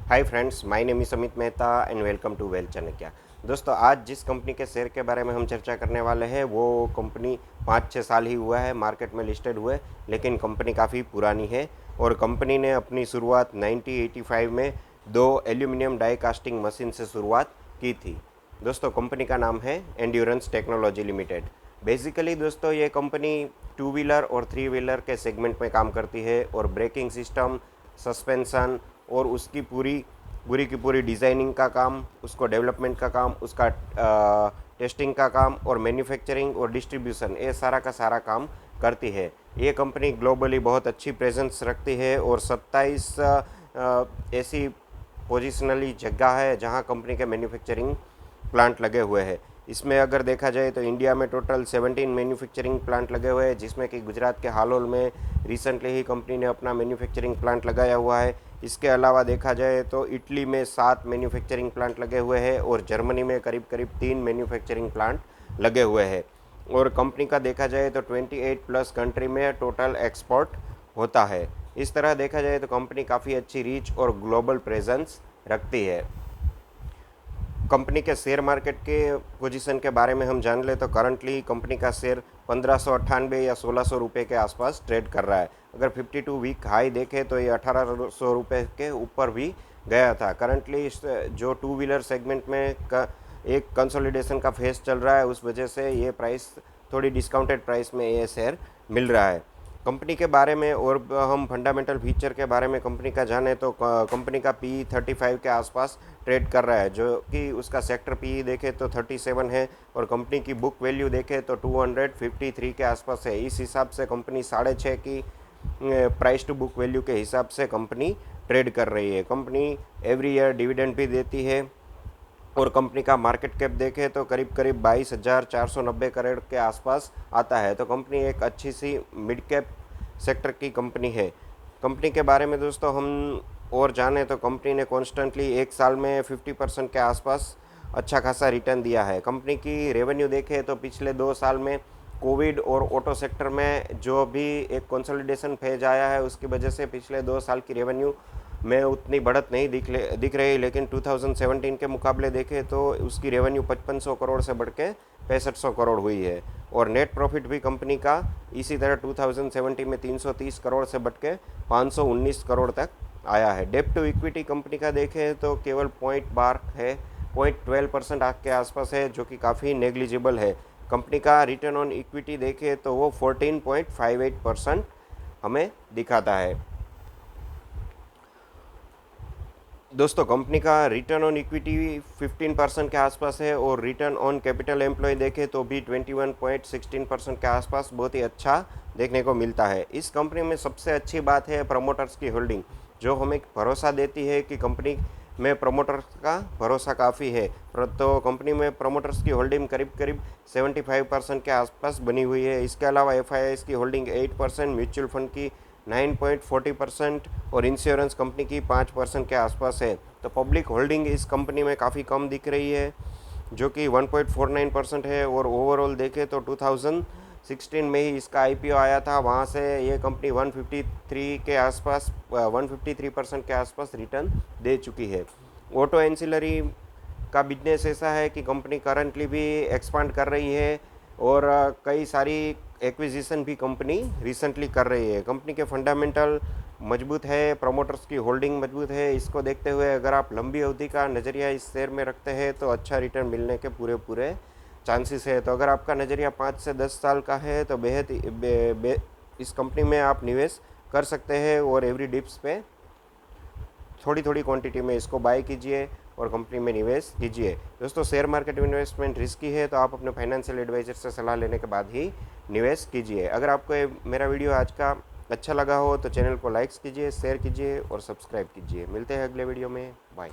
Hi friends, my name is Amit Mehta and welcome to well Chanakya. दोस्तों, आज जिस कंपनी के शेयर के बारे में हम चर्चा करने वाले हैं वो कंपनी 5-6 साल ही हुआ है मार्केट में लिस्टेड हुए, लेकिन कंपनी काफ़ी पुरानी है और कंपनी ने अपनी शुरुआत 1985 में 2 एल्यूमिनियम डाई कास्टिंग मशीन से शुरुआत की थी। दोस्तों, कंपनी का नाम है एंड्योरेंस टेक्नोलॉजी लिमिटेड। बेसिकली दोस्तों, ये कंपनी टू व्हीलर और थ्री व्हीलर के सेगमेंट में काम करती है और ब्रेकिंग सिस्टम, सस्पेंशन और उसकी पूरी की पूरी डिज़ाइनिंग का काम, उसको डेवलपमेंट का काम, उसका टेस्टिंग का काम और मैन्युफैक्चरिंग और डिस्ट्रीब्यूशन, ये सारा का सारा काम करती है। ये कंपनी ग्लोबली बहुत अच्छी प्रेजेंस रखती है और 27 ऐसी पोजिशनली जगह है जहां कंपनी के मैन्युफैक्चरिंग प्लांट लगे हुए हैं। इसमें अगर देखा जाए तो इंडिया में टोटल 17 मैन्युफैक्चरिंग प्लांट लगे हुए हैं, जिसमें कि गुजरात के हालोल में रिसेंटली ही कंपनी ने अपना मैन्युफैक्चरिंग प्लांट लगाया हुआ है। इसके अलावा देखा जाए तो इटली में 7 मैन्युफैक्चरिंग प्लांट लगे हुए हैं और जर्मनी में करीब करीब 3 मैन्युफैक्चरिंग प्लांट लगे हुए हैं। और कंपनी का देखा जाए तो 28 प्लस कंट्री में टोटल एक्सपोर्ट होता है। इस तरह देखा जाए तो कंपनी काफ़ी अच्छी रीच और ग्लोबल प्रेजेंस रखती है। कंपनी के शेयर मार्केट के पोजीशन के बारे में हम जान ले तो करंटली कंपनी का शेयर 1598 या 1600 रुपये के आसपास ट्रेड कर रहा है। अगर 52 वीक हाई देखें तो ये 1800 रुपये के ऊपर भी गया था। करंटली जो टू व्हीलर सेगमेंट में एक कंसोलिडेशन का फेज चल रहा है, उस वजह से ये प्राइस थोड़ी डिस्काउंटेड प्राइस में ये शेयर मिल रहा है। कंपनी के बारे में और हम फंडामेंटल फीचर के बारे में कंपनी का जाने तो कंपनी का पी 35 के आसपास ट्रेड कर रहा है, जो कि उसका सेक्टर पी देखे तो 37 है और कंपनी की बुक वैल्यू देखे तो 253 के आसपास है। इस हिसाब से कंपनी 6.5 की प्राइस टू बुक वैल्यू के हिसाब से कंपनी ट्रेड कर रही है। कंपनी एवरी ईयर डिविडेंड भी देती है और कंपनी का मार्केट कैप देखें तो करीब करीब 22,490 करोड़ के आसपास आता है। तो कंपनी एक अच्छी सी मिड कैप सेक्टर की कंपनी है। कंपनी के बारे में दोस्तों हम और जाने तो कंपनी ने कॉन्स्टेंटली एक साल में 50% के आसपास अच्छा खासा रिटर्न दिया है। कंपनी की रेवेन्यू देखें तो पिछले 2 साल में कोविड और ऑटो सेक्टर में जो भी एक कंसोलिडेशन फेज आया है, उसकी वजह से पिछले 2 साल की रेवेन्यू में उतनी बढ़त नहीं दिख रही, लेकिन 2017 के मुकाबले देखें तो उसकी रेवेन्यू 5500 करोड़ से बढ़ के 6500 करोड़ हुई है। और नेट प्रॉफिट भी कंपनी का इसी तरह 2017 में 330 करोड़ से बढ़ के 519 करोड़ तक आया है। डेब्ट टू इक्विटी कंपनी का देखें तो केवल 0.12 है, 0.12% के आसपास है, जो कि काफ़ी नेग्लिजिबल है। कंपनी का रिटर्न ऑन इक्विटी देखें तो वो 14.58% हमें दिखाता है। दोस्तों, कंपनी का रिटर्न ऑन इक्विटी 15% के आसपास है और रिटर्न ऑन कैपिटल एम्प्लॉय देखें तो भी 21.16% के आसपास बहुत ही अच्छा देखने को मिलता है। इस कंपनी में सबसे अच्छी बात है प्रमोटर्स की होल्डिंग, जो हमें भरोसा देती है कि कंपनी में प्रमोटर्स का भरोसा काफ़ी है। तो कंपनी में प्रमोटर्स की होल्डिंग करीब करीब 75% के आसपास बनी हुई है। इसके अलावा एफआईआईस की होल्डिंग 8%, म्यूचुअल फंड की 9.40% और इंश्योरेंस कंपनी की 5% के आसपास है। तो पब्लिक होल्डिंग इस कंपनी में काफ़ी कम दिख रही है, जो कि 1.49% है। और ओवरऑल देखें तो 2016 में ही इसका आईपीओ आया था, वहाँ से ये कंपनी 153 के आसपास 153% के आसपास रिटर्न दे चुकी है। ऑटो एंसिलरी का बिजनेस ऐसा है कि कंपनी करंटली भी एक्सपांड कर रही है और कई सारी एक्विजिशन भी कंपनी रिसेंटली कर रही है। कंपनी के फंडामेंटल मजबूत है, प्रमोटर्स की होल्डिंग मजबूत है। इसको देखते हुए अगर आप लंबी अवधि का नज़रिया इस शेयर में रखते हैं तो अच्छा रिटर्न मिलने के पूरे चांसेस है। तो अगर आपका नज़रिया 5 से 10 साल का है तो इस कंपनी में आप निवेश कर सकते हैं और एवरी डिप्स पे थोड़ी थोड़ी क्वांटिटी में इसको बाय कीजिए और कंपनी में निवेश कीजिए। दोस्तों, शेयर मार्केट इन्वेस्टमेंट रिस्की है, तो आप अपने फाइनेंशियल एडवाइजर से सलाह लेने के बाद ही निवेश कीजिए। अगर आपको मेरा वीडियो आज का अच्छा लगा हो तो चैनल को लाइक्स कीजिए, शेयर कीजिए और सब्सक्राइब कीजिए। मिलते हैं अगले वीडियो में। बाय।